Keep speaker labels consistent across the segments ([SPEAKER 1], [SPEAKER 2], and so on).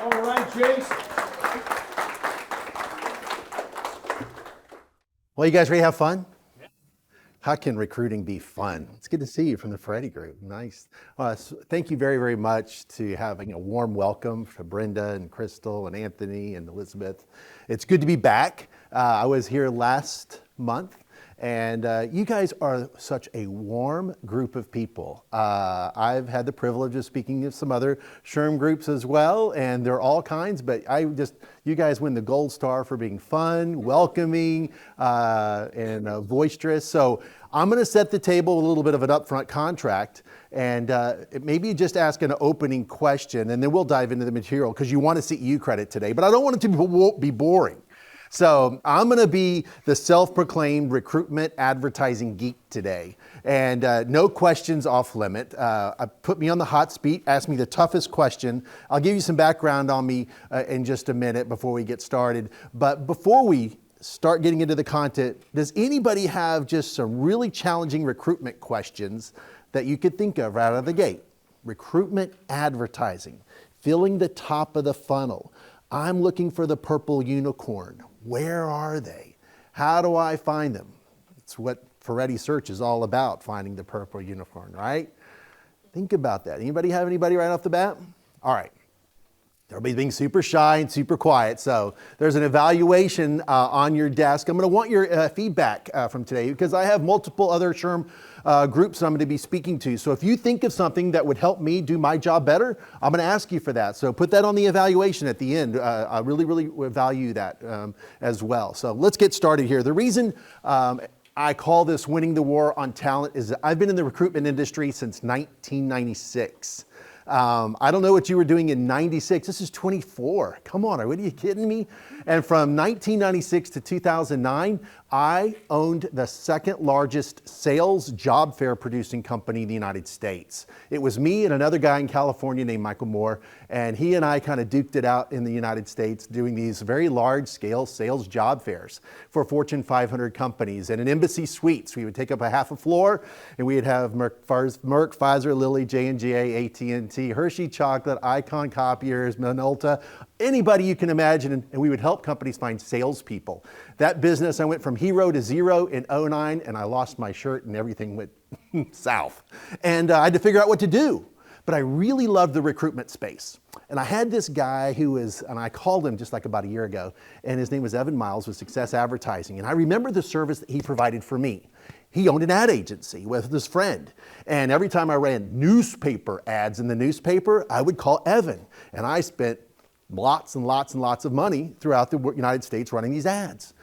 [SPEAKER 1] All right, Jace.
[SPEAKER 2] Well, you guys ready to have fun? Yeah. How can recruiting be fun? It's good to see you from the Ferretti Group. Nice. Thank you very, very much to having a warm welcome to Brenda and Crystal and Anthony and Elizabeth. It's good to be back. I was here last month. And you guys are such a warm group of people. I've had the privilege of speaking to some other SHRM groups as well, and they're all kinds, but you guys win the gold star for being fun, welcoming, and boisterous. So I'm gonna set the table with a little bit of an upfront contract, and maybe just ask an opening question, and then we'll dive into the material, because you want a CEU credit today, but I don't want it to be boring. So I'm gonna be the self-proclaimed recruitment advertising geek today. And no questions off limit. Put me on the hot seat, ask me the toughest question. I'll give you some background on me in just a minute before we get started. But before we start getting into the content, does anybody have just some really challenging recruitment questions that you could think of right out of the gate? Recruitment advertising, filling the top of the funnel. I'm looking for the purple unicorn. Where are they? How do I find them? It's what Ferretti Search is all about, finding the purple unicorn, right? Think about that. Anybody have anybody right off the bat? All right. Everybody's being super shy and super quiet. So there's an evaluation on your desk. I'm going to want your feedback from today, because I have multiple other SHRM groups I'm going to be speaking to. So if you think of something that would help me do my job better, I'm going to ask you for that. So put that on the evaluation at the end. I really, really value that as well. So let's get started here. The reason I call this winning the war on talent is that I've been in the recruitment industry since 1996. I don't know what you were doing in 96. This is 24. Come on, are you kidding me? And from 1996 to 2009, I owned the second largest sales job fair producing company in the United States. It was me and another guy in California named Michael Moore, and he and I kind of duked it out in the United States doing these very large scale sales job fairs for Fortune 500 companies. And in Embassy Suites, we would take up a half a floor, and we'd have Merck, Pfizer, Lilly, J&J, AT&T, Hershey Chocolate, Icon Copiers, Minolta, anybody you can imagine, and we would help companies find salespeople. That business, I went from hero to zero in 2009, and I lost my shirt and everything went south. And I had to figure out what to do. But I really loved the recruitment space. And I had this guy who was, and I called him just like about a year ago, and his name was Evan Miles with Success Advertising. And I remember the service that he provided for me. He owned an ad agency with his friend. And every time I ran newspaper ads in the newspaper, I would call Evan. And I spent lots and lots and lots of money throughout the United States running these ads.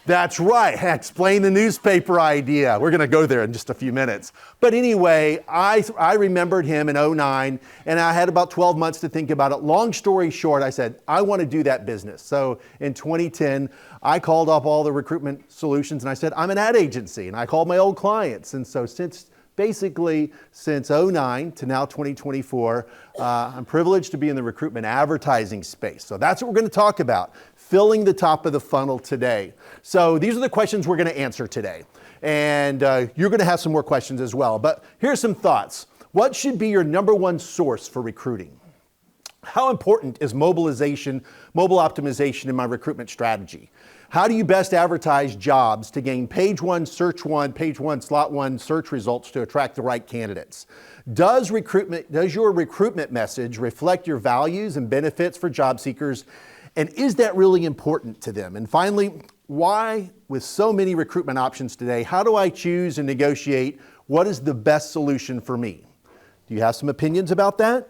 [SPEAKER 2] That's right. Explain the newspaper idea. We're going to go there in just a few minutes. But anyway, I remembered him in 2009, and I had about 12 months to think about it. Long story short, I said, I want to do that business. So in 2010, I called up all the recruitment solutions, and I said, I'm an ad agency. And I called my old clients. And so since 2009 to now 2024, I'm privileged to be in the recruitment advertising space. So that's what we're going to talk about, filling the top of the funnel today. So these are the questions we're going to answer today. And you're going to have some more questions as well. But here's some thoughts. What should be your number one source for recruiting? How important is mobile optimization in my recruitment strategy? How do you best advertise jobs to gain page one, slot one search results to attract the right candidates? Does your recruitment message reflect your values and benefits for job seekers? And is that really important to them? And finally, why, with so many recruitment options today, how do I choose and negotiate what is the best solution for me? Do you have some opinions about that?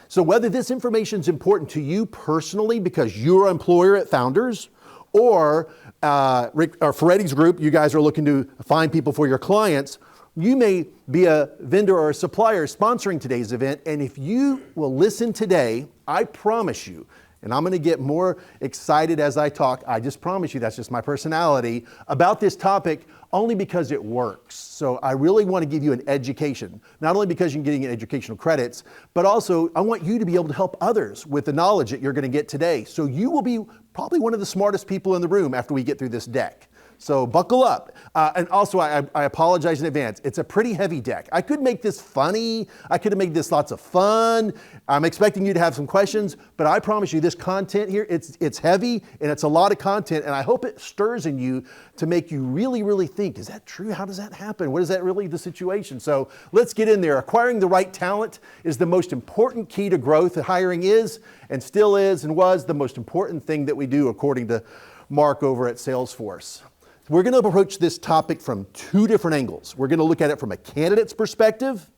[SPEAKER 2] So whether this information is important to you personally because you're an employer at Founders, or Ferretti's group, you guys are looking to find people for your clients, you may be a vendor or a supplier sponsoring today's event, and if you will listen today, I promise you, and I'm going to get more excited as I talk, I just promise you, that's just my personality, about this topic only because it works. So I really want to give you an education, not only because you're getting educational credits, but also I want you to be able to help others with the knowledge that you're going to get today. So you will be probably one of the smartest people in the room after we get through this deck. So buckle up. And also, I apologize in advance. It's a pretty heavy deck. I could make this funny. I could have made this lots of fun. I'm expecting you to have some questions, but I promise you this content here, it's heavy and it's a lot of content, and I hope it stirs in you to make you really, really think, is that true? How does that happen? What is that really the situation? So let's get in there. Acquiring the right talent is the most important key to growth. Hiring is and still is and was the most important thing that we do according to Mark over at Salesforce. We're going to approach this topic from two different angles. We're going to look at it from a candidate's perspective,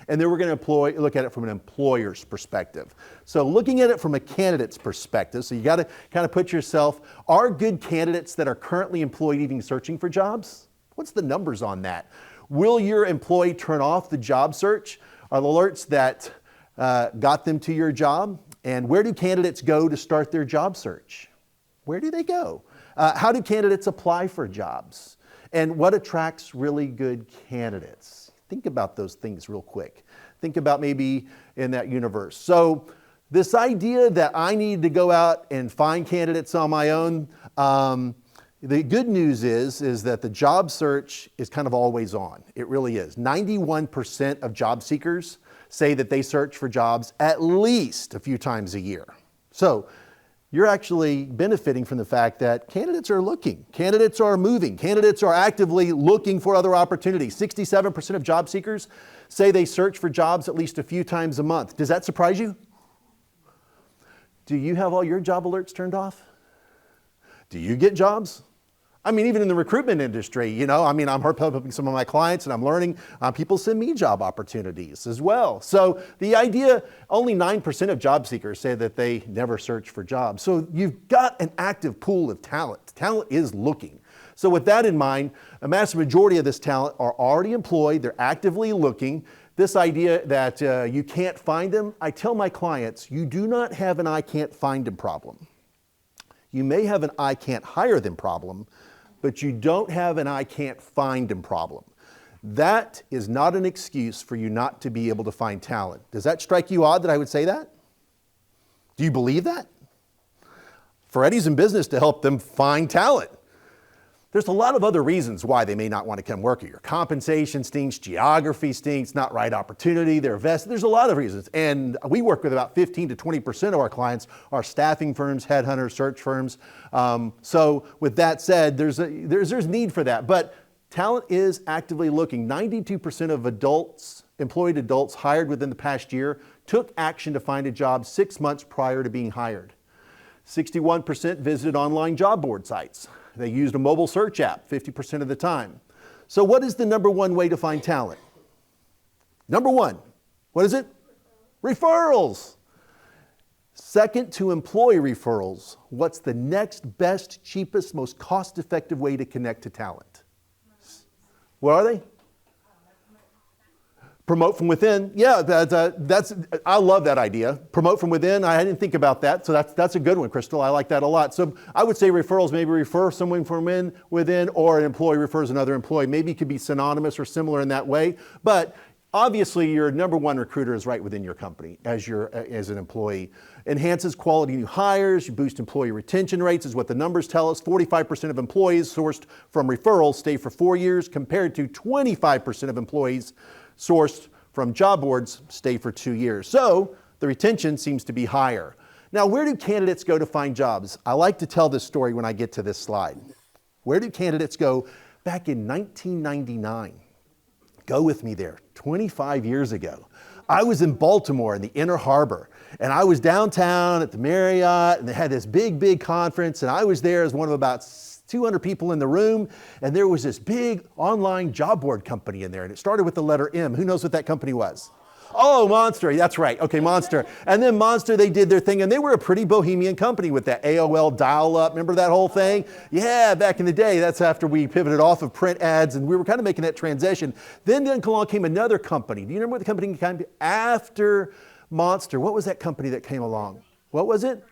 [SPEAKER 2] and then we're going to look at it from an employer's perspective. So looking at it from a candidate's perspective, so you got to kind of put yourself, are good candidates that are currently employed even searching for jobs? What's the numbers on that? Will your employee turn off the job search? Are the alerts that got them to your job? And where do candidates go to start their job search? Where do they go? How do candidates apply for jobs? And what attracts really good candidates? Think about those things real quick. Think about maybe in that universe. So this idea that I need to go out and find candidates on my own, the good news is that the job search is kind of always on. It really is. 91% of job seekers say that they search for jobs at least a few times a year. So you're actually benefiting from the fact that candidates are looking, candidates are moving, candidates are actively looking for other opportunities. 67% of job seekers say they search for jobs at least a few times a month. Does that surprise you? Do you have all your job alerts turned off? Do you get jobs? I mean, even in the recruitment industry, I'm helping some of my clients and I'm learning, people send me job opportunities as well. So the idea, only 9% of job seekers say that they never search for jobs. So you've got an active pool of talent. Talent is looking. So with that in mind, a massive majority of this talent are already employed. They're actively looking. This idea that you can't find them, I tell my clients, you do not have an I can't find them problem. You may have an I can't hire them problem, but you don't have an I can't find them problem. That is not an excuse for you not to be able to find talent. Does that strike you odd that I would say that? Do you believe that? Freddie's in business to help them find talent. There's a lot of other reasons why they may not want to come work here. Compensation stinks, geography stinks, not right opportunity, they're vested. There's a lot of reasons. And we work with about 15 to 20% of our clients are staffing firms, headhunters, search firms. So with that said, there's need for that. But talent is actively looking. 92% of employed adults hired within the past year took action to find a job 6 months prior to being hired. 61% visited online job board sites. They used a mobile search app 50% of the time. So what is the number one way to find talent? Number one, what is it? Referrals. Second to employee referrals, what's the next best, cheapest, most cost-effective way to connect to talent? What are they? Promote from within. Yeah, I love that idea. Promote from within. I didn't think about that. So that's a good one, Crystal. I like that a lot. So I would say referrals, maybe refer someone from within, or an employee refers another employee. Maybe it could be synonymous or similar in that way. But obviously, your number one recruiter is right within your company as an employee. Enhances quality new hires, you boost employee retention rates is what the numbers tell us. 45% of employees sourced from referrals stay for 4 years compared to 25% of employees sourced from job boards stay for 2 years. So the retention seems to be higher. Now, where do candidates go to find jobs? I like to tell this story when I get to this slide. Where do candidates go? Back in 1999, go with me there, 25 years ago. I was in Baltimore in the Inner Harbor, and I was downtown at the Marriott, and they had this big conference, and I was there as one of about 200 people in the room, and there was this big online job board company in there, and it started with the letter M. Who knows what that company was? Oh, Monster. That's right. Okay, Monster. And then Monster, they did their thing, and they were a pretty bohemian company with that AOL dial-up. Remember that whole thing? Yeah, back in the day. That's after we pivoted off of print ads, and we were kind of making that transition. Then along came another company. Do you remember what the company came after Monster? What was that company that came along? What was it?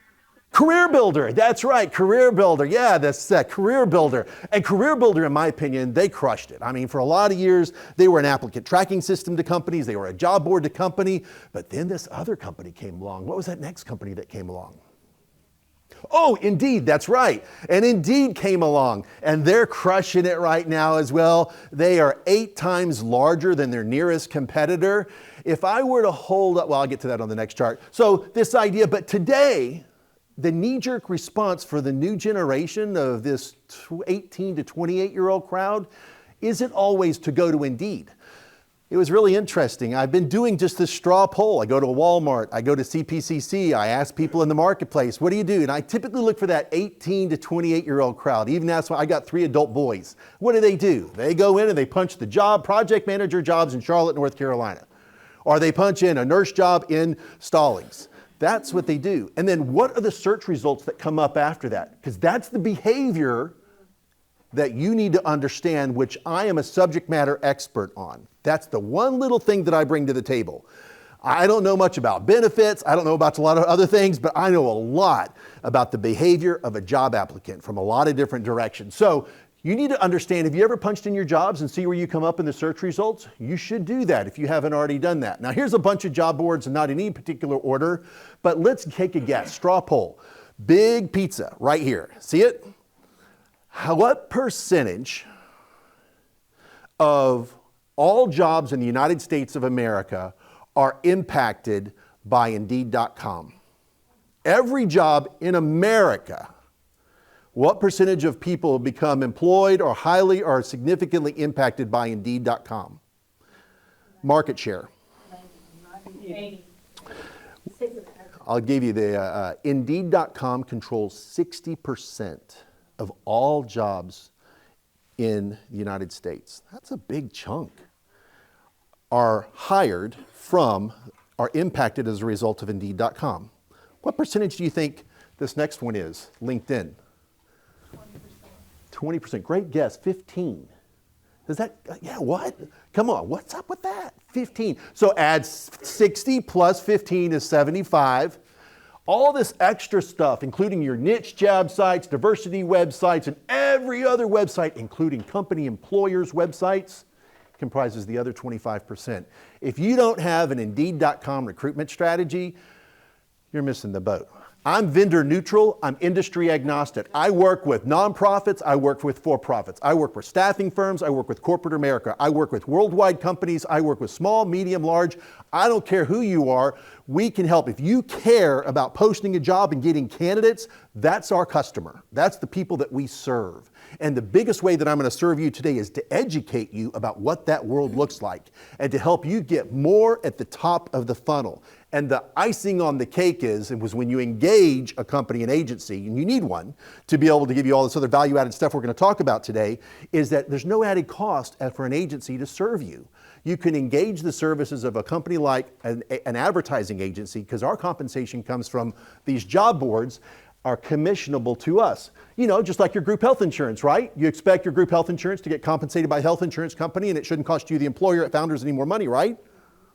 [SPEAKER 2] Career Builder, that's right, Career Builder. Yeah, that's that, Career Builder. And Career Builder, in my opinion, they crushed it. I mean, for a lot of years, they were an applicant tracking system to companies, they were a job board to company, but then this other company came along. What was that next company that came along? Oh, Indeed, that's right. And Indeed came along, and they're crushing it right now as well. They are 8 times larger than their nearest competitor. If I were to hold up, well, I'll get to that on the next chart. So this idea, but today, the knee-jerk response for the new generation of this 18 to 28-year-old crowd isn't always to go to Indeed. It was really interesting. I've been doing just this straw poll. I go to Walmart, I go to CPCC, I ask people in the marketplace, what do you do? And I typically look for that 18 to 28-year-old crowd. Even that's why I got 3 adult boys. What do? They go in and they punch the job, project manager jobs in Charlotte, North Carolina. Or they punch in a nurse job in Stallings. That's what they do. And then what are the search results that come up after that? Because that's the behavior that you need to understand, which I am a subject matter expert on. That's the one little thing that I bring to the table. I don't know much about benefits. I don't know about a lot of other things, but I know a lot about the behavior of a job applicant from a lot of different directions. So you need to understand, have you ever punched in your jobs and see where you come up in the search results? You should do that if you haven't already done that. Now here's a bunch of job boards, and not in any particular order, but let's take a guess. Straw poll. Big pizza right here. See it? What percentage of all jobs in the United States of America are impacted by Indeed.com? Every job in America, what percentage of people become employed or highly or significantly impacted by Indeed.com? Market share.
[SPEAKER 1] 80.
[SPEAKER 2] I'll give you the Indeed.com controls 60% of all jobs in the United States. That's a big chunk. Are hired from, are impacted as a result of Indeed.com. What percentage do you think this next one is? LinkedIn. 20%. Great guess. 15. Does that, yeah, what? Come on, what's up with that? 15. So add 60 plus 15 is 75. All this extra stuff, including your niche job sites, diversity websites, and every other website, including company employers' websites, comprises the other 25%. If you don't have an Indeed.com recruitment strategy, you're missing the boat. I'm vendor neutral, I'm industry agnostic. I work with nonprofits, I work with for-profits. I work with staffing firms, I work with corporate America. I work with worldwide companies, I work with small, medium, large. I don't care who you are, we can help. If you care about posting a job and getting candidates, that's our customer. That's the people that we serve. And the biggest way that I'm going to serve you today is to educate you about what that world looks like and to help you get more at the top of the funnel. And the icing on the cake was when you engage a company, an agency, and you need one to be able to give you all this other value-added stuff we're going to talk about today, is that there's no added cost for an agency to serve you. You can engage the services of a company like an advertising agency, because our compensation comes from these job boards, are commissionable to us. You know, just like your group health insurance, right? You expect your group health insurance to get compensated by a health insurance company, and it shouldn't cost you, the employer at Founders, any more money, right?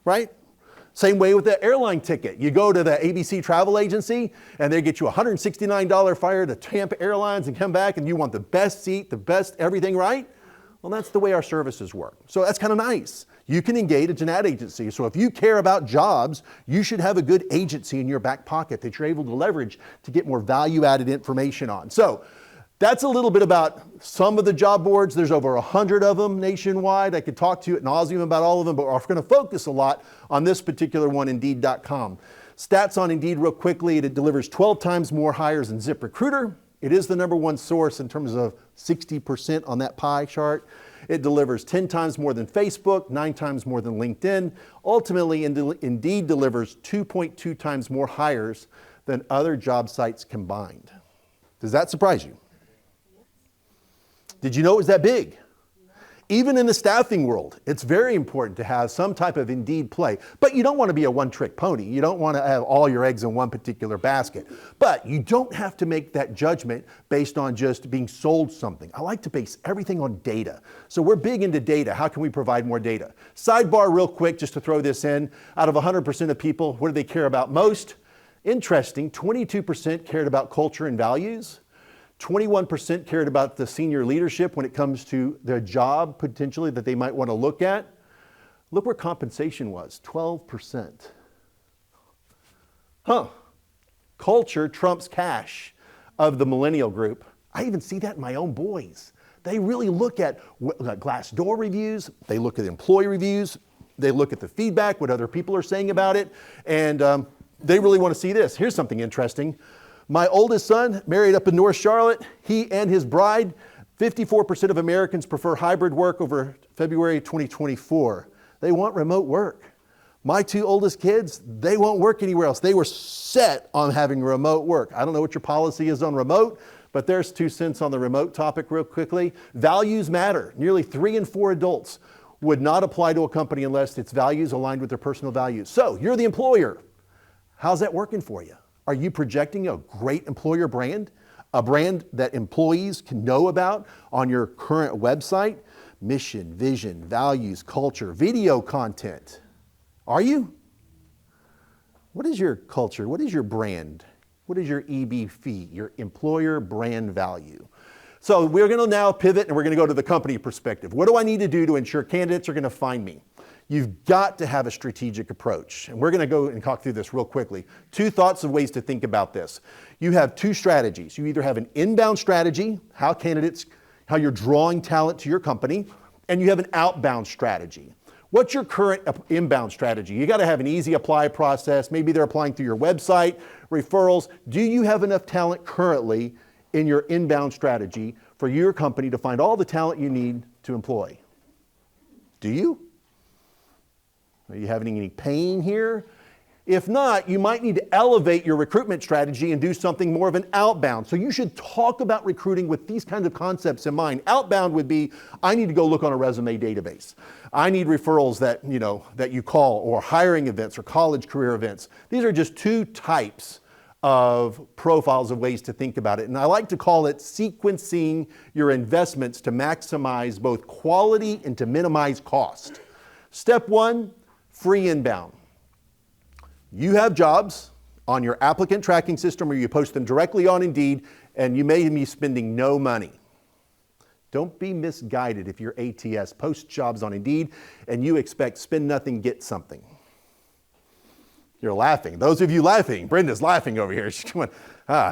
[SPEAKER 2] Right? Same way with the airline ticket. You go to the ABC travel agency and they get you a $169 fare to Tampa Airlines and come back and you want the best seat, the best everything, right? Well, that's the way our services work. So that's kind of nice. You can engage an ad agency. So if you care about jobs, you should have a good agency in your back pocket that you're able to leverage to get more value-added information on. So that's a little bit about some of the job boards. There's over 100 of them nationwide. I could talk to you at nauseum about all of them, but we're going to focus a lot on this particular one, Indeed.com. Stats on Indeed real quickly. It delivers 12 times more hires than ZipRecruiter. It is the #1 source in terms of 60% on that pie chart. It delivers 10 times more than Facebook, 9 times more than LinkedIn. Ultimately, Indeed delivers 2.2 times more hires than other job sites combined. Does that surprise you? Did you know it was that big? Even in the staffing world, it's very important to have some type of Indeed play. But you don't want to be a one-trick pony. You don't want to have all your eggs in one particular basket. But you don't have to make that judgment based on just being sold something. I like to base everything on data. So we're big into data. How can we provide more data? Sidebar real quick, just to throw this in. Out of 100% of people, what do they care about most? Interesting, 22% cared about culture and values. 21% cared about the senior leadership when it comes to their job potentially that they might want to look at. Look where compensation was, 12%. Culture trumps cash. of the millennial group. I even see that in my own boys. They really look at Glassdoor reviews, they look at employee reviews, they look at the feedback, what other people are saying about it, and they really want to see this. Here's something interesting. My oldest son, married up in North Charlotte, he and his bride, 54% of Americans prefer hybrid work over February 2024. They want remote work. My two oldest kids, they won't work anywhere else. They were set on having remote work. I don't know what your policy is on remote, but there's 2 cents on the remote topic real quickly. Values matter. Nearly 3 in 4 adults would not apply to a company unless its values aligned with their personal values. So you're the employer. How's that working for you? Are you projecting a great employer brand? A brand that employees can know about on your current website? Mission, vision, values, culture, video content. Are you? What is your culture? What is your brand? What is your EBV, your employer brand value? So we're going to now pivot and we're going to go to the company perspective. What do I need to do to ensure candidates are going to find me? You've got to have a strategic approach. And we're going to go and talk through this real quickly. 2 thoughts of ways to think about this. You have 2 strategies. You either have an inbound strategy, how you're drawing talent to your company, and you have an outbound strategy. What's your current inbound strategy? You got to have an easy apply process. Maybe they're applying through your website, referrals. Do you have enough talent currently in your inbound strategy for your company to find all the talent you need to employ? Do you? Are you having any pain here? If not, you might need to elevate your recruitment strategy and do something more of an outbound. So you should talk about recruiting with these kinds of concepts in mind. Outbound would be, I need to go look on a resume database. I need referrals that you call, or hiring events or college career events. These are just 2 types of profiles of ways to think about it. And I like to call it sequencing your investments to maximize both quality and to minimize cost. Step 1, free inbound. You have jobs on your applicant tracking system, or you post them directly on Indeed, and you may be spending no money. Don't be misguided if your ATS posts jobs on Indeed and you expect spend nothing, get something. You're laughing. Those of you laughing, Brenda's laughing over here. She's going,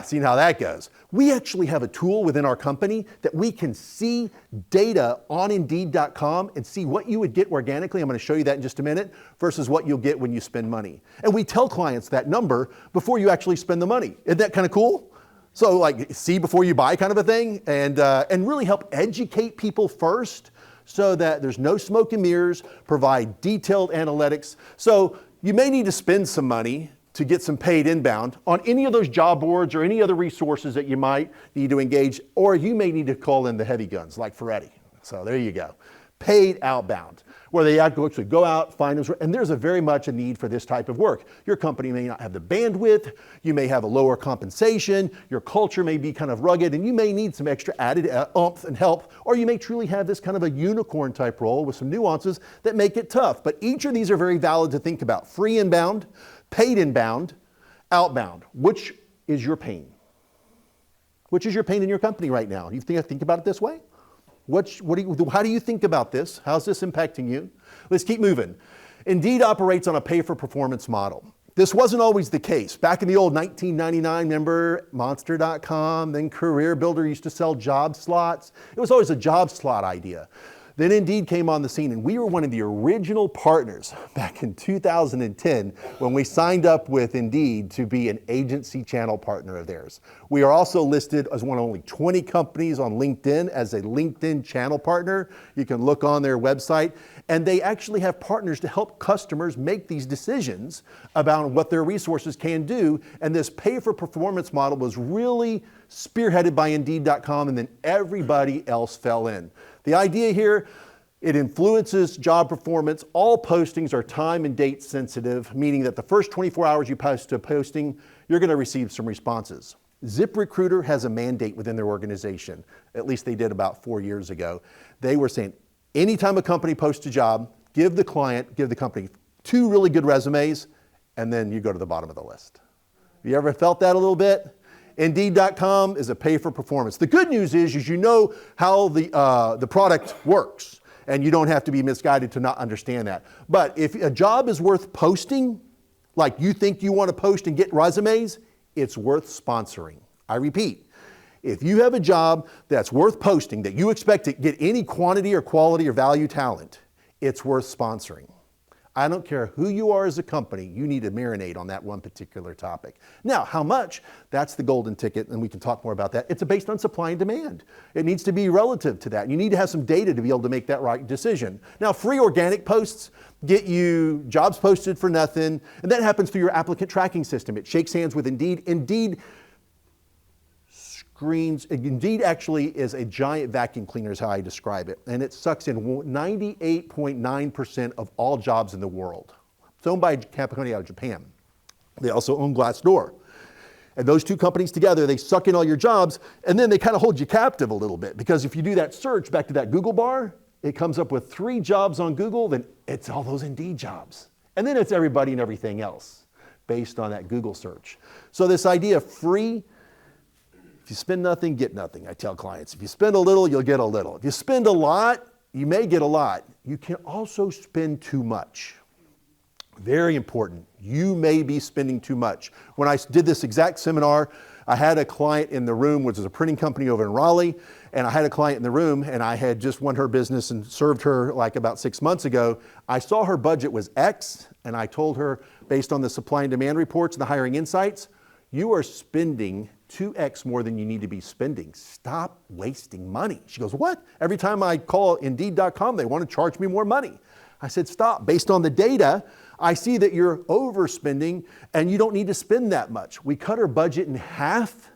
[SPEAKER 2] seeing how that goes. We actually have a tool within our company that we can see data on Indeed.com and see what you would get organically. I'm going to show you that in just a minute versus what you'll get when you spend money. And we tell clients that number before you actually spend the money. Isn't that kind of cool? So like see before you buy kind of a thing, and really help educate people first so that there's no smoke and mirrors, provide detailed analytics. So you may need to spend some money to get some paid inbound on any of those job boards or any other resources that you might need to engage, or you may need to call in the heavy guns like Ferretti. So there you go. Paid outbound, where they actually go out, find those, and there's very much a need for this type of work. Your company may not have the bandwidth, you may have a lower compensation, your culture may be kind of rugged, and you may need some extra added oomph and help, or you may truly have this kind of a unicorn type role with some nuances that make it tough. But each of these are very valid to think about. Free inbound, paid inbound, outbound. Which is your pain? Which is your pain in your company right now? You think about it this way? How do you think about this? How's this impacting you? Let's keep moving. Indeed operates on a pay-for-performance model. This wasn't always the case. Back in the old 1999, remember Monster.com, then Career Builder used to sell job slots. It was always a job slot idea. Then Indeed came on the scene, and we were one of the original partners back in 2010 when we signed up with Indeed to be an agency channel partner of theirs. We are also listed as one of only 20 companies on LinkedIn as a LinkedIn channel partner. You can look on their website, and they actually have partners to help customers make these decisions about what their resources can do. And this pay-for-performance model was really spearheaded by Indeed.com, and then everybody else fell in. The idea here, it influences job performance. All postings are time and date sensitive, meaning that the first 24 hours you post a posting, you're going to receive some responses. ZipRecruiter has a mandate within their organization. At least they did about 4 years ago. They were saying, anytime a company posts a job, give the company 2 really good resumes, and then you go to the bottom of the list. You ever felt that a little bit? Indeed.com is a pay for performance. The good news is you know how the product works, and you don't have to be misguided to not understand that. But if a job is worth posting, like you think you want to post and get resumes, it's worth sponsoring. I repeat, If you have a job that's worth posting, that you expect to get any quantity or quality or value talent, it's worth sponsoring. I don't care who you are as a company, you need to marinate on that one particular topic. Now, how much? That's the golden ticket, and we can talk more about that. It's based on supply and demand. It needs to be relative to that. You need to have some data to be able to make that right decision. Now, free organic posts get you jobs posted for nothing, and that happens through your applicant tracking system. It shakes hands with Indeed. Indeed actually is a giant vacuum cleaner is how I describe it. And it sucks in 98.9% of all jobs in the world. It's owned by a company out of Japan. They also own Glassdoor. And those two companies together, they suck in all your jobs, and then they kind of hold you captive a little bit. Because if you do that search back to that Google bar, it comes up with 3 jobs on Google, then it's all those Indeed jobs. And then it's everybody and everything else based on that Google search. So this idea of free, if you spend nothing, get nothing, I tell clients. If you spend a little, you'll get a little. If you spend a lot, you may get a lot. You can also spend too much. Very important. You may be spending too much. When I did this exact seminar, I had a client in the room, which is a printing company over in Raleigh, and I had a client in the room, and I had just won her business and served her like about 6 months ago. I saw her budget was X, and I told her, based on the supply and demand reports and the hiring insights, you are spending 2x more than you need to be spending. Stop wasting money. She goes, what? Every time I call Indeed.com, they want to charge me more money. I said, stop. Based on the data, I see that you're overspending and you don't need to spend that much. We cut her budget in half.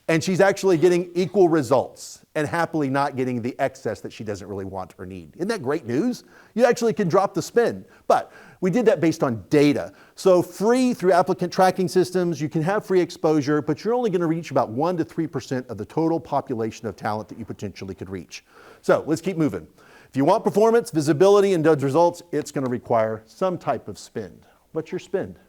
[SPEAKER 2] And she's actually getting equal results and happily not getting the excess that she doesn't really want or need. Isn't that great news? You actually can drop the spend. But we did that based on data. So free through applicant tracking systems, you can have free exposure, but you're only going to reach about 1 to 3% of the total population of talent that you potentially could reach. So let's keep moving. If you want performance, visibility, and those results, it's going to require some type of spend. What's your spend?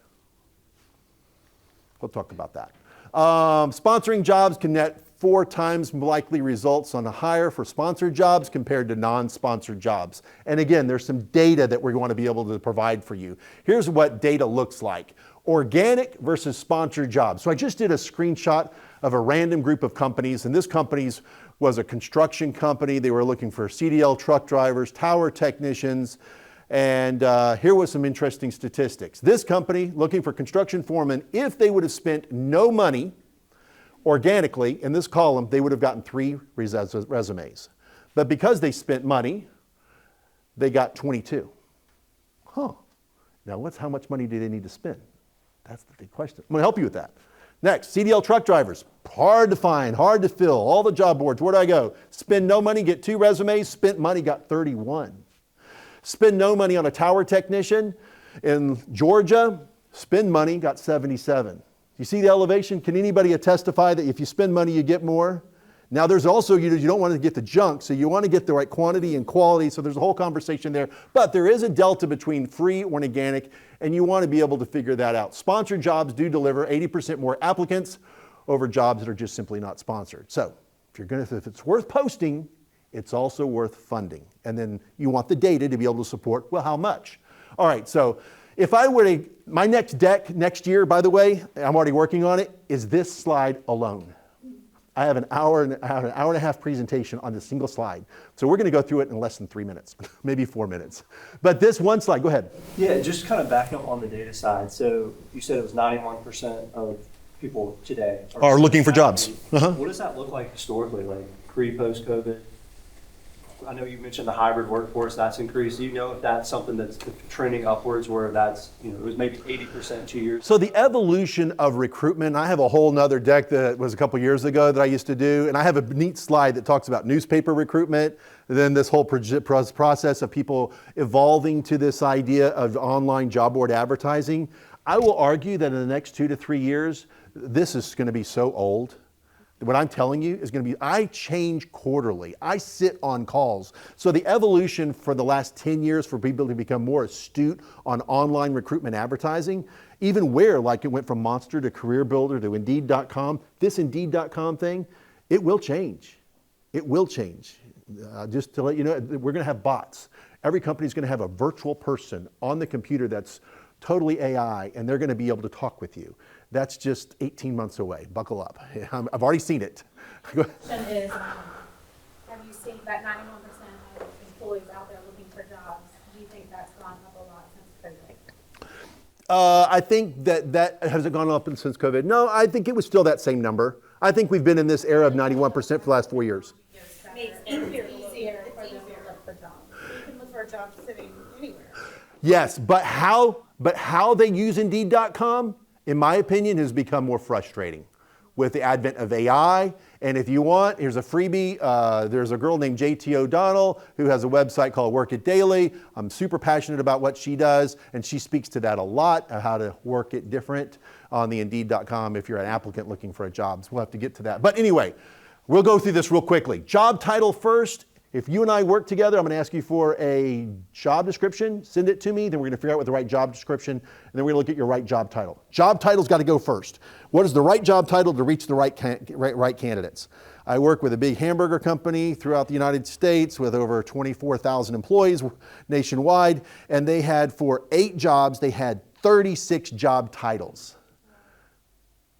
[SPEAKER 2] We'll talk about that. Sponsoring jobs can net 4 times likely results on a hire for sponsored jobs compared to non-sponsored jobs. And again, there's some data that we're going to be able to provide for you. Here's what data looks like. Organic versus sponsored jobs. So I just did a screenshot of a random group of companies, and this company's was a construction company. They were looking for CDL truck drivers, tower technicians, and here was some interesting statistics. This company looking for construction foremen, if they would have spent no money organically in this column, they would have gotten 3 resumes. But because they spent money, they got 22. Now how much money do they need to spend? That's the big question. I'm going to help you with that. Next, CDL truck drivers. Hard to find, hard to fill. All the job boards. Where do I go? Spend no money, get 2 resumes. Spent money, got 31. Spend no money on a tower technician in Georgia. Spend money, got 77. You see the elevation? Can anybody testify that if you spend money, you get more? Now there's also, you don't want to get the junk, so you want to get the right quantity and quality, so there's a whole conversation there. But there is a delta between free or organic, and you want to be able to figure that out. Sponsored jobs do deliver 80% more applicants over jobs that are just simply not sponsored. So if it's worth posting, it's also worth funding. And then you want the data to be able to support, well, how much? All right, so if I were to, my next deck next year, by the way, I'm already working on it, is this slide alone. I have an hour and a half presentation on this single slide. So we're going to go through it in less than 3 minutes, maybe 4 minutes. But this one slide, go ahead.
[SPEAKER 3] Yeah, just kind of backing up on the data side. So you said it was 91% of people today
[SPEAKER 2] are looking for jobs.
[SPEAKER 3] What does that look like historically, like pre, post COVID? I know you mentioned the hybrid workforce that's increased. Do you know if that's something that's trending upwards, where that's, it was maybe 80% 2 years?
[SPEAKER 2] So the evolution of recruitment, I have a whole nother deck that was a couple years ago that I used to do, and I have a neat slide that talks about newspaper recruitment, and then this whole process of people evolving to this idea of online job board advertising. I will argue that in the next 2 to 3 years, this is going to be so old. What I'm telling you is going to be, I change quarterly. I sit on calls. So the evolution for the last 10 years for people to become more astute on online recruitment advertising, even where like it went from Monster to Career Builder to Indeed.com, this Indeed.com thing, it will change. It will change. Just to let you know, we're going to have bots. Every company is going to have a virtual person on the computer that's totally AI, and they're going to be able to talk with you. That's just 18 months away. Buckle up. I've already seen it.
[SPEAKER 1] Question is, have you seen that 91% of employees out there looking for jobs? Do you think that's gone up a lot since COVID?
[SPEAKER 2] I think that has it gone up since COVID? No, I think it was still that same number. I think we've been in this era of 91% for the last 4 years.
[SPEAKER 1] It's easier for them to look for jobs. You can look for a job sitting anywhere.
[SPEAKER 2] Yes, but how they use Indeed.com, in my opinion, has become more frustrating with the advent of AI. And if you want, here's a freebie. There's a girl named JT O'Donnell who has a website called Work It Daily. I'm super passionate about what she does, and she speaks to that a lot, how to work it different on the Indeed.com if you're an applicant looking for a job. So we'll have to get to that. But anyway, we'll go through this real quickly. Job title first. If you and I work together, I'm going to ask you for a job description. Send it to me. Then we're going to figure out what the right job description, and then we're going to look at your right job title. Job title's got to go first. What is the right job title to reach the right candidates? I work with a big hamburger company throughout the United States with over 24,000 employees nationwide, and they had, for 8 jobs, they had 36 job titles.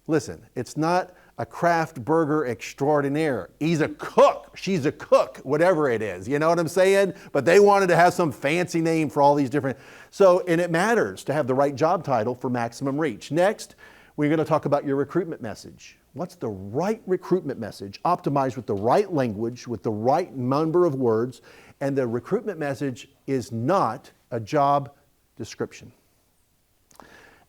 [SPEAKER 2] Listen, it's not a craft burger extraordinaire. He's a cook. She's a cook, whatever it is. You know what I'm saying? But they wanted to have some fancy name for all these different. So, and it matters to have the right job title for maximum reach. Next, we're going to talk about your recruitment message. What's the right recruitment message, optimized with the right language, with the right number of words, and the recruitment message is not a job description.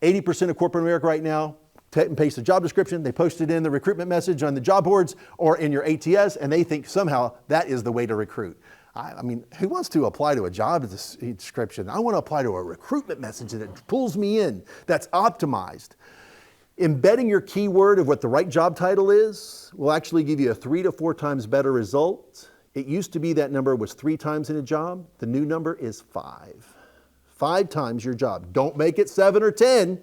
[SPEAKER 2] 80% of corporate America right now and paste the job description, they post it in the recruitment message on the job boards or in your ATS, and they think somehow that is the way to recruit. I mean, who wants to apply to a job description? I want to apply to a recruitment message that pulls me in, that's optimized. Embedding your keyword of what the right job title is will actually give you a 3 to 4 times better result. It used to be that number was 3 times in a job. The new number is 5. 5 times your job. Don't make it 7 or 10.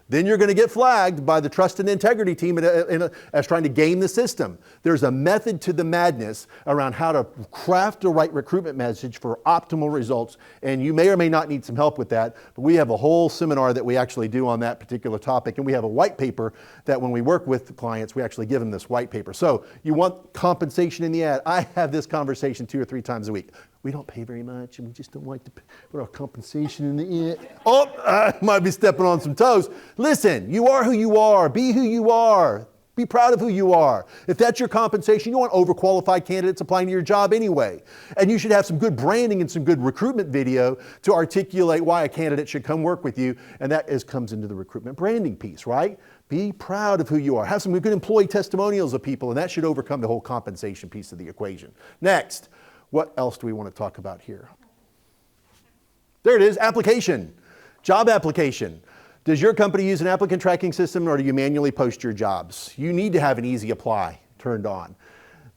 [SPEAKER 2] Then you're going to get flagged by the trust and integrity team as trying to game the system. There's a method to the madness around how to craft the right recruitment message for optimal results, and you may or may not need some help with that, but we have a whole seminar that we actually do on that particular topic, and we have a white paper that when we work with the clients, we actually give them this white paper. So you want compensation in the ad? I have this conversation 2 or 3 times a week. We don't pay very much, and we just don't like to put our compensation in the end. Oh, I might be stepping on some toes. Listen, you are who you are. Be who you are. Be proud of who you are. If that's your compensation, you want overqualified candidates applying to your job anyway. And you should have some good branding and some good recruitment video to articulate why a candidate should come work with you, and that comes into the recruitment branding piece, right? Be proud of who you are. Have some good employee testimonials of people, and that should overcome the whole compensation piece of the equation. Next. What else do we want to talk about here? There it is, application, job application. Does your company use an applicant tracking system, or do you manually post your jobs? You need to have an easy apply turned on.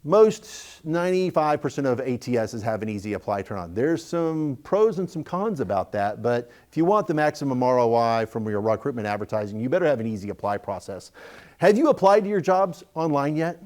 [SPEAKER 2] Most 95% of ATSs have an easy apply turned on. There's some pros and some cons about that, but if you want the maximum ROI from your recruitment advertising, you better have an easy apply process. Have you applied to your jobs online yet?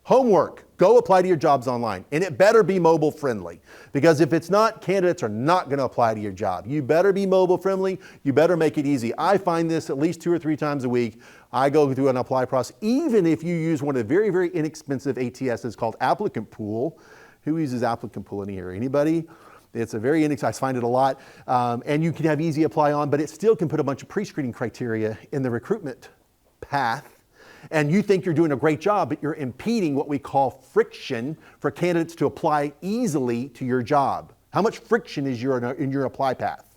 [SPEAKER 2] Homework, go apply to your jobs online, and it better be mobile friendly, because if it's not, candidates are not going to apply to your job. You better be mobile friendly, you better make it easy. I find this at least 2 or 3 times a week. I go through an apply process, even if you use one of the very, very inexpensive ATSs called Applicant Pool. Who uses Applicant Pool in here? Anybody? It's a very inexpensive, I find it a lot, and you can have easy apply on, but it still can put a bunch of pre-screening criteria in the recruitment path. And you think you're doing a great job, but you're impeding what we call friction for candidates to apply easily to your job. How much friction is in your apply path?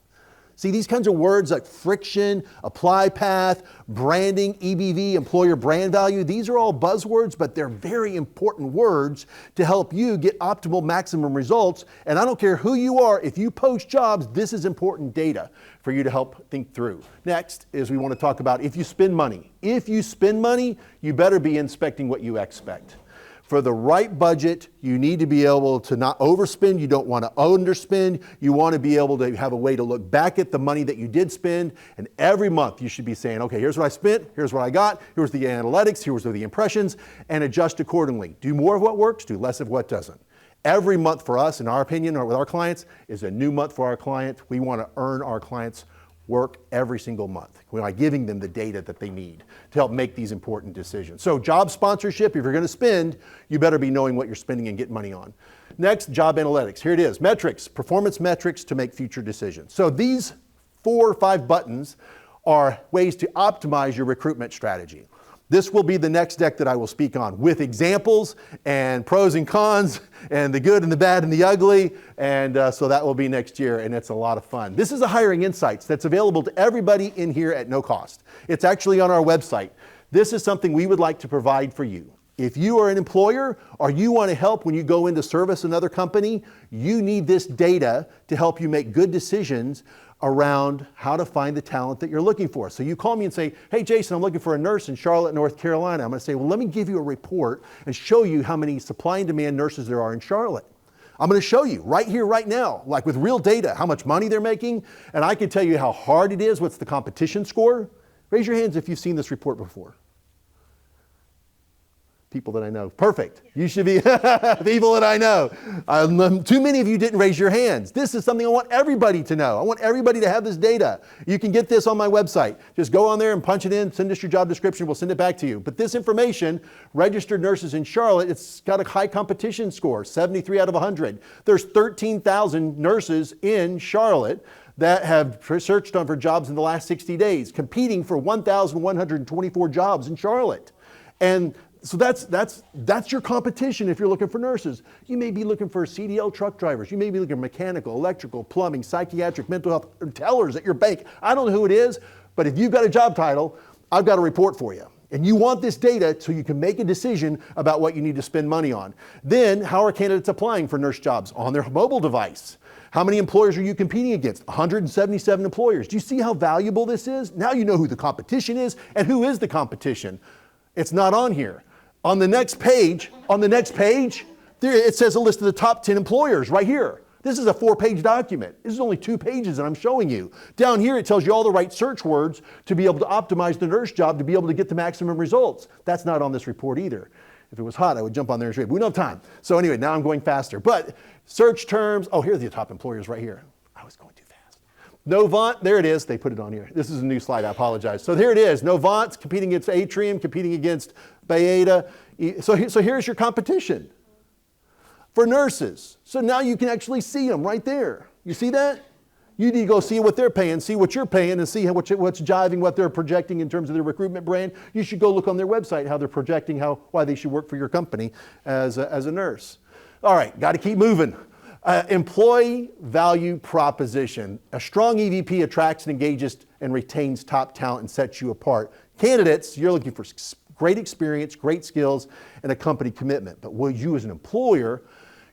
[SPEAKER 2] See, these kinds of words like friction, apply path, branding, EBV, employer brand value, these are all buzzwords, but they're very important words to help you get optimal maximum results. And I don't care who you are, if you post jobs, this is important data for you to help think through. Next is we want to talk about if you spend money. If you spend money, you better be inspecting what you expect. For the right budget, you need to be able to not overspend. You don't want to underspend. You want to be able to have a way to look back at the money that you did spend. And every month you should be saying, okay, here's what I spent, here's what I got, here's the analytics, here's the impressions, and adjust accordingly. Do more of what works, do less of what doesn't. Every month for us, in our opinion, or with our clients, is a new month for our client. We want to earn our clients' work every single month by giving them the data that they need to help make these important decisions. So job sponsorship, if you're going to spend, you better be knowing what you're spending and getting money on. Next, job analytics. Here it is, metrics, performance metrics to make future decisions. So these 4 or 5 buttons are ways to optimize your recruitment strategy. This will be the next deck that I will speak on with examples and pros and cons and the good and the bad and the ugly. And so that will be next year, and it's a lot of fun. This is a Hiring Insights that's available to everybody in here at no cost. It's actually on our website. This is something we would like to provide for you. If you are an employer or you want to help when you go into service another company, you need this data to help you make good decisions around how to find the talent that you're looking for. So you call me and say, hey Jason, I'm looking for a nurse in Charlotte, North Carolina. I'm going to say, well, let me give you a report and show you how many supply and demand nurses there are in Charlotte. I'm going to show you right here, right now, like with real data, how much money they're making, and I can tell you how hard it is, what's the competition score. Raise your hands if you've seen this report before. People that I know. Perfect. You should be people that I know. Too many of you didn't raise your hands. This is something I want everybody to know. I want everybody to have this data. You can get this on my website. Just go on there and punch it in, send us your job description, we'll send it back to you. But this information, registered nurses in Charlotte, it's got a high competition score, 73 out of 100. There's 13,000 nurses in Charlotte that have searched on for jobs in the last 60 days, competing for 1,124 jobs in Charlotte. And so that's your competition if you're looking for nurses. You may be looking for CDL truck drivers. You may be looking for mechanical, electrical, plumbing, psychiatric, mental health, tellers at your bank. I don't know who it is, but if you've got a job title, I've got a report for you. And you want this data so you can make a decision about what you need to spend money on. Then, how are candidates applying for nurse jobs? On their mobile device. How many employers are you competing against? 177 employers. Do you see how valuable this is? Now you know who the competition is and who is the competition. It's not on here. On the next page, there it says a list of the top 10 employers right here. This is a 4-page document. This is only 2 pages that I'm showing you. Down here, it tells you all the right search words to be able to optimize the nurse job to be able to get the maximum results. That's not on this report either. If it was hot, I would jump on there and show you. But we don't have time. So anyway, now I'm going faster. But search terms, oh, here are the top employers right here. I was going too fast. Novant, there it is. They put it on here. This is a new slide, I apologize. So here it is. Novant's competing against Atrium, competing against Bayada. So here's your competition for nurses. So now you can actually see them right there. You see that? You need to go see what they're paying, see what you're paying, and see what's jiving what they're projecting in terms of their recruitment brand. You should go look on their website how they're projecting why they should work for your company as a nurse. All right, got to keep moving. Employee value proposition. A strong EVP attracts and engages and retains top talent and sets you apart. Candidates, you're looking for great experience, great skills, and a company commitment. But you as an employer,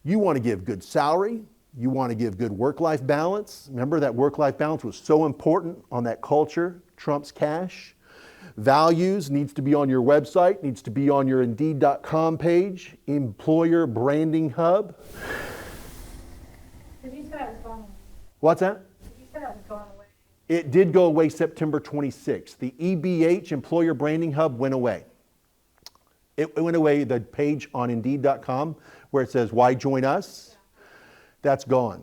[SPEAKER 2] you want to give good salary. You want to give good work-life balance. Remember that work-life balance was so important on that culture, trumps cash. Values needs to be on your website, needs to be on your Indeed.com page, employer branding hub.
[SPEAKER 1] Did you say that was going away?
[SPEAKER 2] What's that?
[SPEAKER 1] Did you say that was going away?
[SPEAKER 2] It did go away September 26th. The EBH, Employer Branding Hub, went away. It went away, the page on Indeed.com where it says, why join us? That's gone.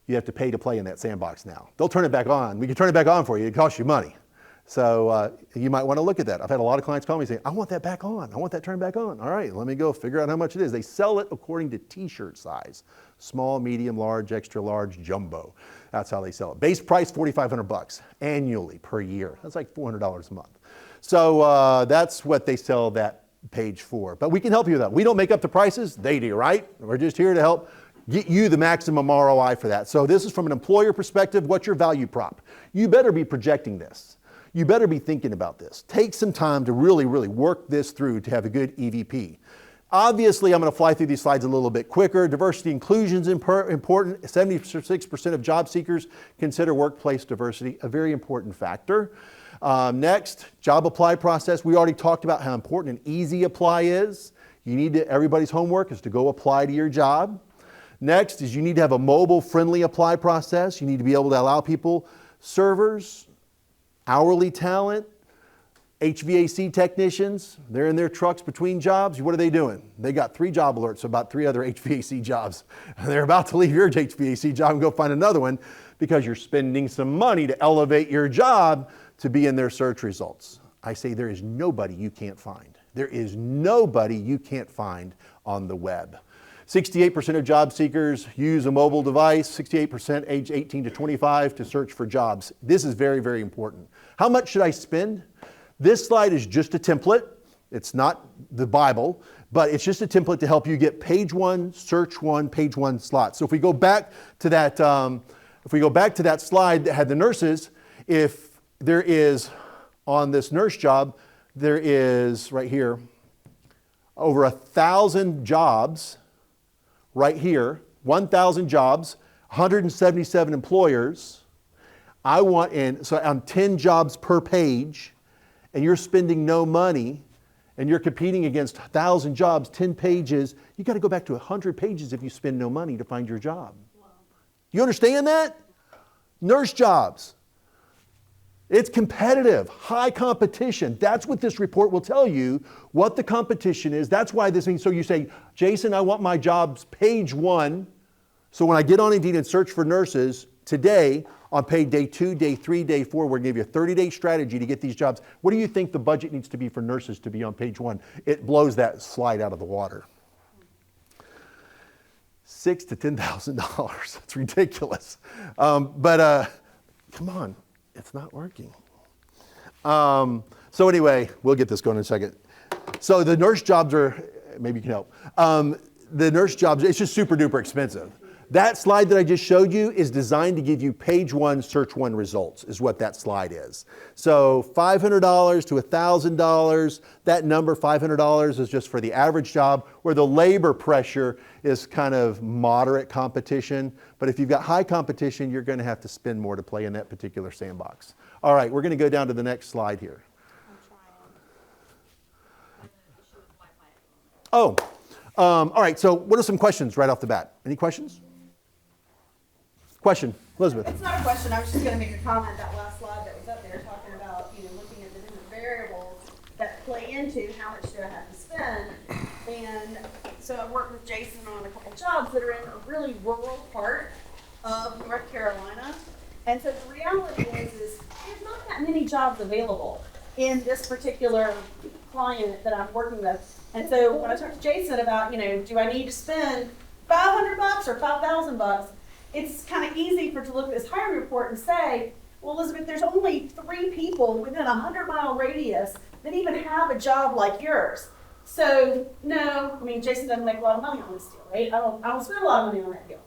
[SPEAKER 2] You have to pay to play in that sandbox now. They'll turn it back on. We can turn it back on for you. It costs you money. So you might want to look at that. I've had a lot of clients call me saying, I want that back on. I want that turned back on. All right, let me go figure out how much it is. They sell it according to t-shirt size. Small, medium, large, extra large, jumbo. That's how they sell it. Base price, $4,500 annually per year. That's like $400 a month. So that's what they sell that page for. But we can help you with that. We don't make up the prices. They do, right? We're just here to help get you the maximum ROI for that. So this is from an employer perspective. What's your value prop? You better be projecting this. You better be thinking about this. Take some time to really, really work this through to have a good EVP. Obviously, I'm going to fly through these slides a little bit quicker. Diversity inclusion is important. 76% of job seekers consider workplace diversity a very important factor. Next, job apply process. We already talked about how important an easy apply is. You need to, everybody's homework is to go apply to your job. Next is you need to have a mobile-friendly apply process. You need to be able to allow people, servers, hourly talent, HVAC technicians, they're in their trucks between jobs. What are they doing? They got 3 job alerts about 3 other HVAC jobs. And they're about to leave your HVAC job and go find another one because you're spending some money to elevate your job to be in their search results. I say there is nobody you can't find. There is nobody you can't find on the web. 68% of job seekers use a mobile device, 68% age 18 to 25 to search for jobs. This is very, very important. How much should I spend? This slide is just a template. It's not the Bible, but it's just a template to help you get page one, search one, page one slots. So if we go back to that, slide that had the nurses, if there is on this nurse job, there is right here over 1,000 jobs. Right here, 1,000 jobs, 177 employers. So on 10 jobs per page, and you're spending no money, and you're competing against 1,000 jobs, 10 pages, you got to go back to 100 pages if you spend no money to find your job. Wow. You understand that? Nurse jobs. It's competitive, high competition. That's what this report will tell you, what the competition is. That's why this means, so you say, Jason, I want my jobs page one. So when I get on Indeed and search for nurses, today, on page day 2, day 3, day 4, we're going to give you a 30-day strategy to get these jobs. What do you think the budget needs to be for nurses to be on page one? It blows that slide out of the water. $6,000 to $10,000. That's ridiculous. But come on. It's not working. So anyway, we'll get this going in a second. So the nurse jobs are, maybe you can help. The nurse jobs, it's just super duper expensive. That slide that I just showed you is designed to give you page one, search one results, is what that slide is. So $500 to $1,000, that number, $500, is just for the average job, where the labor pressure is kind of moderate competition. But if you've got high competition, you're going to have to spend more to play in that particular sandbox. All right, we're going to go down to the next slide here. Oh, all right, so what are some questions right off the bat? Any questions? Question, Elizabeth.
[SPEAKER 4] It's not a question. I was just going to make a comment. That last slide that was up there talking about, looking at the different variables that play into how much do I have to spend. And so I worked with Jason on a couple jobs that are in a really rural part of North Carolina. And so the reality is there's not that many jobs available in this particular client that I'm working with. And so when I talked to Jason about, do I need to spend $500 or $5,000? It's kind of easy to look at this hiring report and say, well, Elizabeth, there's only 3 people within a 100-mile radius that even have a job like yours. So no, Jason doesn't make a lot of money on this deal, right? I don't spend a lot of money on that deal.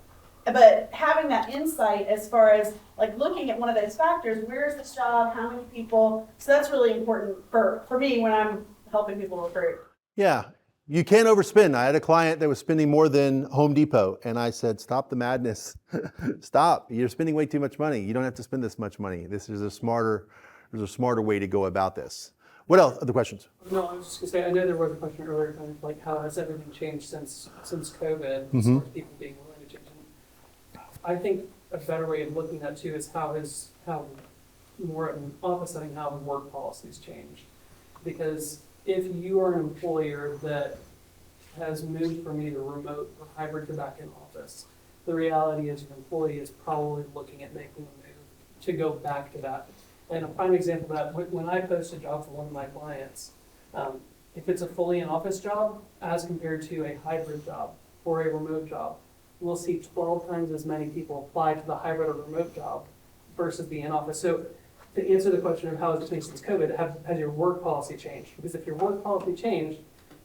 [SPEAKER 4] But having that insight as far as looking at one of those factors, where's this job, how many people, so that's really important for me when I'm helping people recruit.
[SPEAKER 2] Yeah, you can't overspend. I had a client that was spending more than Home Depot, and I said, stop the madness. Stop. You're spending way too much money. You don't have to spend this much money. There's a smarter way to go about this. What else? Other questions?
[SPEAKER 5] No, I was just going to say, I know there was a question earlier, kind of how has everything changed since COVID, as far as people being willing to change. I think a better way of looking at too is how more in an office setting, how work policies change. Because if you are an employer that has moved from either remote or hybrid to back in office, the reality is your employee is probably looking at making a move to go back to that. And a prime example of that, when I post a job for one of my clients, if it's a fully in-office job as compared to a hybrid job or a remote job, we'll see 12 times as many people apply to the hybrid or remote job versus the in-office. So to answer the question of how it's changed since COVID, has your work policy changed? Because if your work policy changed,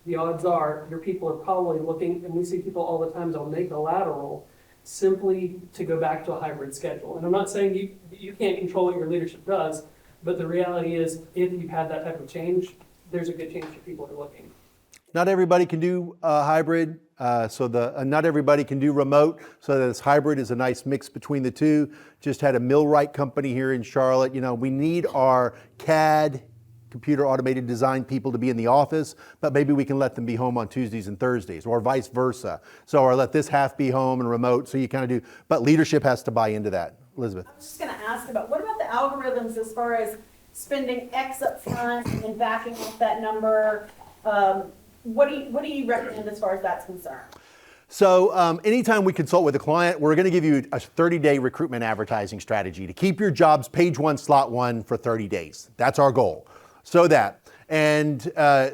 [SPEAKER 5] the odds are your people are probably looking, and we see people all the time, they'll make a lateral simply to go back to a hybrid schedule. And I'm not saying you can't control what your leadership does, but the reality is if you've had that type of change, there's a good chance your people are looking.
[SPEAKER 2] Not everybody can do hybrid, not everybody can do remote, so this hybrid is a nice mix between the two. Just had a millwright company here in Charlotte. We need our CAD, computer automated design people to be in the office, but maybe we can let them be home on Tuesdays and Thursdays, or vice versa. Or let this half be home and remote, so you kind of do, but leadership has to buy into that. Elizabeth.
[SPEAKER 4] I was just going to ask what about the algorithms as far as spending X up front and backing off that number? What do you recommend as far as that's concerned?
[SPEAKER 2] So anytime we consult with a client, we're going to give you a 30-day recruitment advertising strategy to keep your jobs page one, slot one for 30 days. That's our goal. And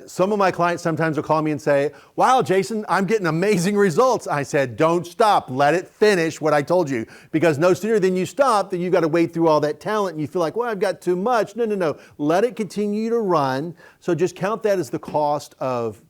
[SPEAKER 2] some of my clients sometimes will call me and say, wow, Jason, I'm getting amazing results. I said, don't stop. Let it finish what I told you. Because no sooner than you stop, then you've got to wade through all that talent and you feel like, well, I've got too much. No. Let it continue to run. So just count that as the cost of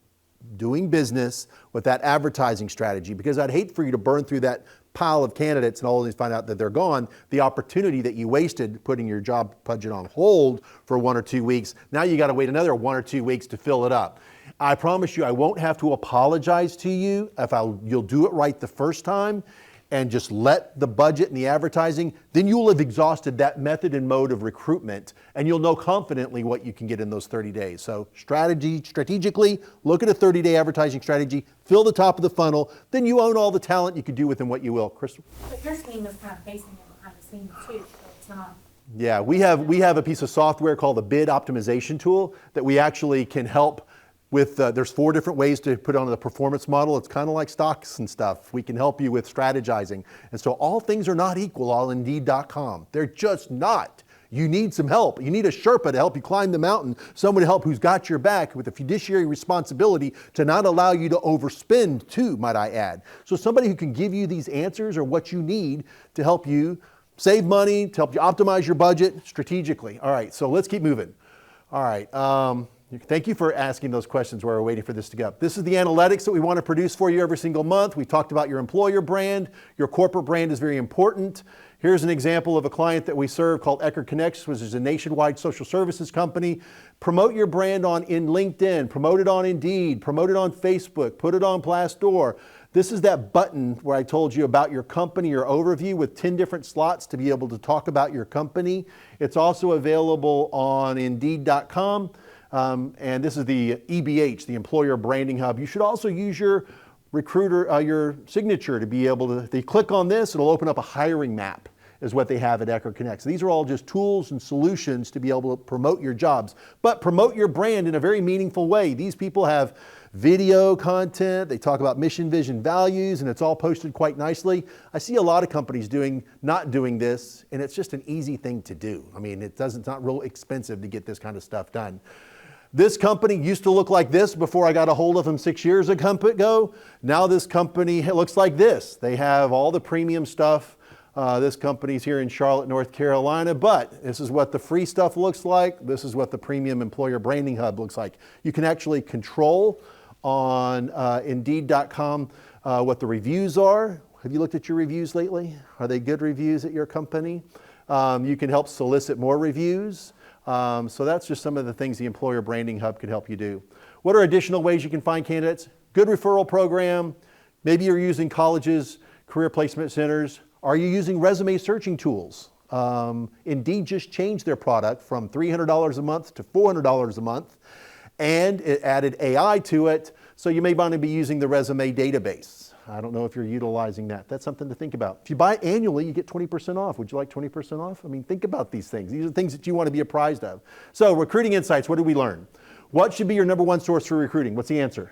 [SPEAKER 2] doing business with that advertising strategy, because I'd hate for you to burn through that pile of candidates and always find out that they're gone. The opportunity that you wasted putting your job budget on hold for 1 or 2 weeks, now you got to wait another 1 or 2 weeks to fill it up. I promise you I won't have to apologize to you if you'll do it right the first time and just let the budget and the advertising, then you will have exhausted that method and mode of recruitment, and you'll know confidently what you can get in those 30 days. So strategically, look at a 30-day advertising strategy, fill the top of the funnel, then you own all the talent, you can do with them what you will. Crystal?
[SPEAKER 1] But your team is kind of facing it behind the scenes too, so it's not.
[SPEAKER 2] Yeah, we have a piece of software called the bid optimization tool that we actually can help with. There's 4 different ways to put on the performance model. It's kind of like stocks and stuff. We can help you with strategizing. And so all things are not equal on Indeed.com. They're just not. You need some help. You need a Sherpa to help you climb the mountain, someone to help who's got your back with a fiduciary responsibility to not allow you to overspend too, might I add. So somebody who can give you these answers or what you need to help you save money, to help you optimize your budget strategically. All right, so let's keep moving. All right. Thank you for asking those questions while we're waiting for this to go up. This is the analytics that we want to produce for you every single month. We talked about your employer brand. Your corporate brand is very important. Here's an example of a client that we serve called Eckerd Connects, which is a nationwide social services company. Promote your brand in LinkedIn, promote it on Indeed, promote it on Facebook, put it on Glassdoor. This is that button where I told you about your company, your overview with 10 different slots to be able to talk about your company. It's also available on Indeed.com. And this is the EBH, the Employer Branding Hub. You should also use your recruiter, your signature to be able to, if they click on this, it'll open up a hiring map, is what they have at Eckerd Connects. These are all just tools and solutions to be able to promote your jobs, but promote your brand in a very meaningful way. These people have video content, they talk about mission, vision, values, and it's all posted quite nicely. I see a lot of companies not doing this, and it's just an easy thing to do. I mean, it's not real expensive to get this kind of stuff done. This company used to look like this before I got a hold of them 6 years ago. Now this company looks like this. They have all the premium stuff. This company's here in Charlotte, North Carolina, but this is what the free stuff looks like. This is what the premium employer branding hub looks like. You can actually control on Indeed.com what the reviews are. Have you looked at your reviews lately? Are they good reviews at your company? You can help solicit more reviews. So that's just some of the things the Employer Branding Hub could help you do. What are additional ways you can find candidates? Good referral program. Maybe you're using colleges, career placement centers. Are you using resume searching tools? Indeed just changed their product from $300 a month to $400 a month, and it added AI to it. So you may want to be using the resume database. I don't know if you're utilizing that. That's something to think about. If you buy annually, you get 20% off. Would you like 20% off? I mean, think about these things. These are things that you want to be apprised of. So recruiting insights, what did we learn? What should be your number one source for recruiting? What's the answer?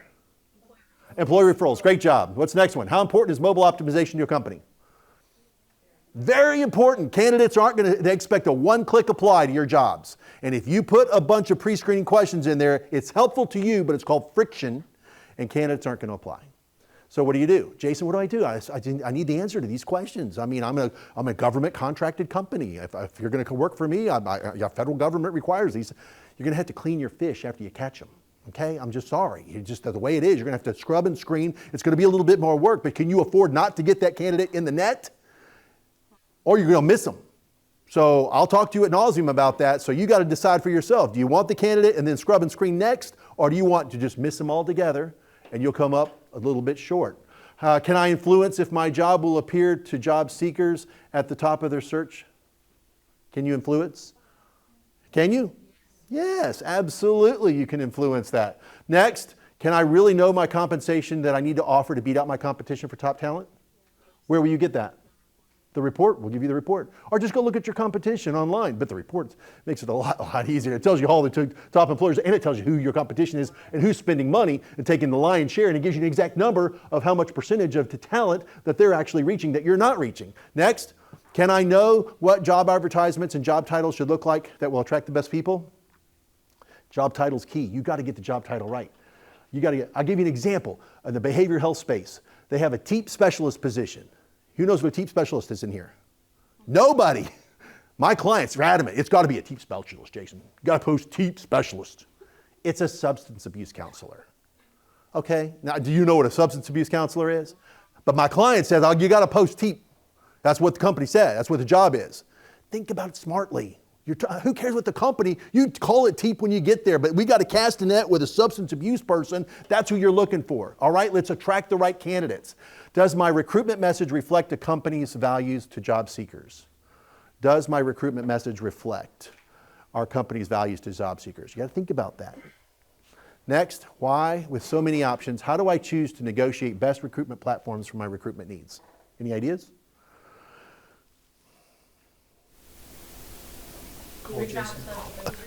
[SPEAKER 2] Employee referrals. Great job. What's the next one? How important is mobile optimization to your company? Very important. Candidates aren't going to expect a one-click apply to your jobs. And if you put a bunch of pre-screening questions in there, it's helpful to you, but it's called friction, and candidates aren't going to apply. So what do you do? Jason, what do? I need the answer to these questions. I mean, I'm a government contracted company. If you're going to work for me, federal government requires these. You're going to have to clean your fish after you catch them. Okay, I'm just sorry. It's just the way it is. You're going to have to scrub and screen. It's going to be a little bit more work, but can you afford not to get that candidate in the net? Or you're going to miss them. So I'll talk to you ad nauseum about that. So you got to decide for yourself. Do you want the candidate and then scrub and screen next? Or do you want to just miss them all together and you'll come up a little bit short? Can I influence if my job will appear to job seekers at the top of their search? Can you influence? Can you? Yes, absolutely you can influence that. Next, can I really know my compensation that I need to offer to beat out my competition for top talent? Where will you get that? the report. We'll give you the report. Or just go look at your competition online. But the report makes it a lot easier. It tells you all the top employers, and it tells you who your competition is and who's spending money and taking the lion's share, and it gives you an exact number of how much percentage of the talent that they're actually reaching that you're not reaching. Next, can I know what job advertisements and job titles should look like that will attract the best people? Job title's key. You got to get the job title right. I'll give you an example. In the behavioral health space, they have a TEEP specialist position. Who knows what a TEEP specialist is in here? Nobody. My clients are adamant. It's got to be a TEEP specialist, Jason. You got to post TEEP specialist. It's a substance abuse counselor. Okay? Now, do you know what a substance abuse counselor is? But my client says, oh, you got to post TEEP. That's what the company said. That's what the job is. Think about it smartly. Who cares what the company, you call it TEEP when you get there, but we got to cast a net with a substance abuse person. That's who you're looking for. All right, let's attract the right candidates. Does my recruitment message reflect a company's values to job seekers? Does my recruitment message reflect our company's values to job seekers? You got to think about that. Next, why, with so many options, how do I choose to negotiate best recruitment platforms for my recruitment needs? Any ideas?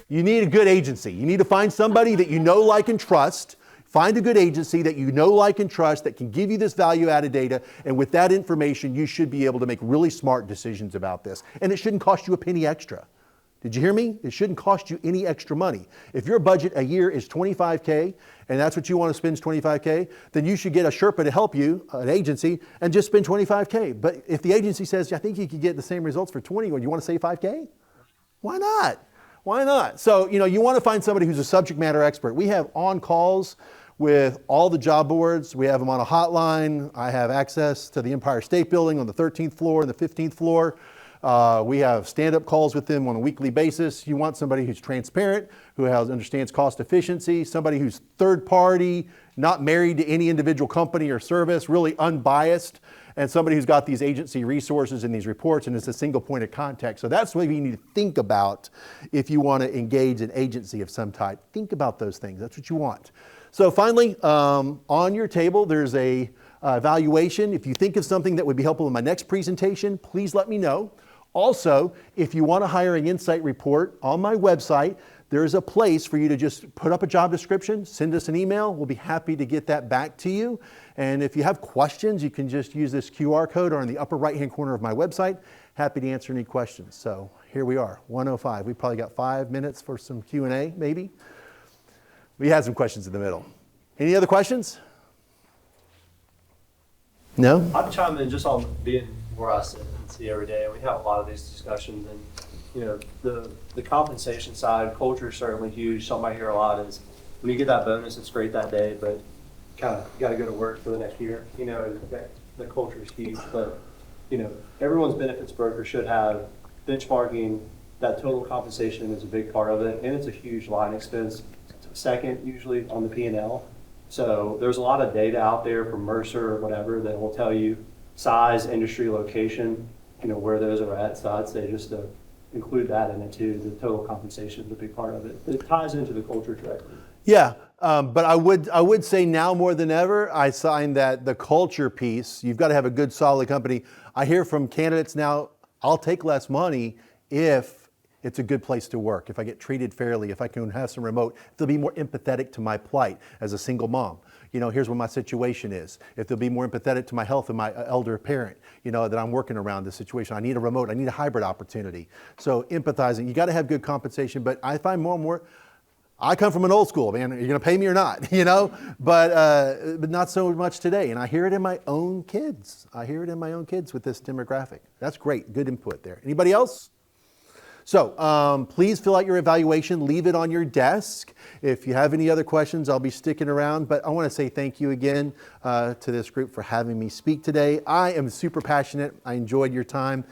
[SPEAKER 2] You need a good agency. You need to find somebody that you know, like, and trust. Find a good agency that you know, like, and trust that can give you this value-added data. And with that information, you should be able to make really smart decisions about this. And it shouldn't cost you a penny extra. Did you hear me? It shouldn't cost you any extra money. If your budget a year is $25K, and that's what you want to spend is $25K, then you should get a Sherpa to help you, an agency, and just spend $25K. But if the agency says, I think you could get the same results for 20, well, you want to save $5K? Why not? Why not? So, you want to find somebody who's a subject matter expert. We have on-calls with all the job boards. We have them on a hotline. I have access to the Empire State Building on the 13th floor and the 15th floor. We have stand-up calls with them on a weekly basis. You want somebody who's transparent, who understands cost efficiency, somebody who's third party, not married to any individual company or service, really unbiased, and somebody who's got these agency resources and these reports and is a single point of contact. So that's what you need to think about if you want to engage an agency of some type. Think about those things. That's what you want. So finally, on your table, there's a evaluation. If you think of something that would be helpful in my next presentation, please let me know. Also, if you want to hire an insight report on my website, there's a place for you to just put up a job description, send us an email. We'll be happy to get that back to you. And if you have questions, you can just use this QR code or in the upper right-hand corner of my website. Happy to answer any questions. So here we are, 1:05. We probably got 5 minutes for some Q&A, maybe. We had some questions in the middle. Any other questions? No?
[SPEAKER 3] I'm chiming in just on being where I sit and see every day. We have a lot of these discussions, and the compensation side, culture is certainly huge. Something I hear a lot is when you get that bonus, it's great that day, but kind of got to go to work for the next year. The culture is huge, but everyone's benefits broker should have benchmarking. That total compensation is a big part of it, and it's a huge line expense. Second, usually on the P&L. So there's a lot of data out there from Mercer or whatever that will tell you size, industry, location, where those are at. So I'd say just to include that in it too. The total compensation is a big part of it. It ties into the culture directly.
[SPEAKER 2] Yeah, but I would say now more than ever, I find that the culture piece, you've got to have a good, solid company. I hear from candidates now, I'll take less money if it's a good place to work, if I get treated fairly, if I can have some remote, if they'll be more empathetic to my plight as a single mom. Here's what my situation is. If they'll be more empathetic to my health and my elder parent, that I'm working around this situation. I need a remote, I need a hybrid opportunity. So empathizing, you got to have good compensation, but I find more and more, I come from an old school, man, are you going to pay me or not, but not so much today. And I hear it in my own kids. With this demographic. That's great, good input there. Anybody else? So please fill out your evaluation, leave it on your desk. If you have any other questions, I'll be sticking around, but I want to say thank you again to this group for having me speak today. I am super passionate. I enjoyed your time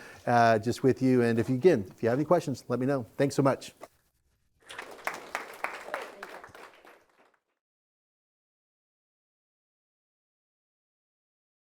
[SPEAKER 2] just with you. And if you have any questions, let me know. Thanks so much.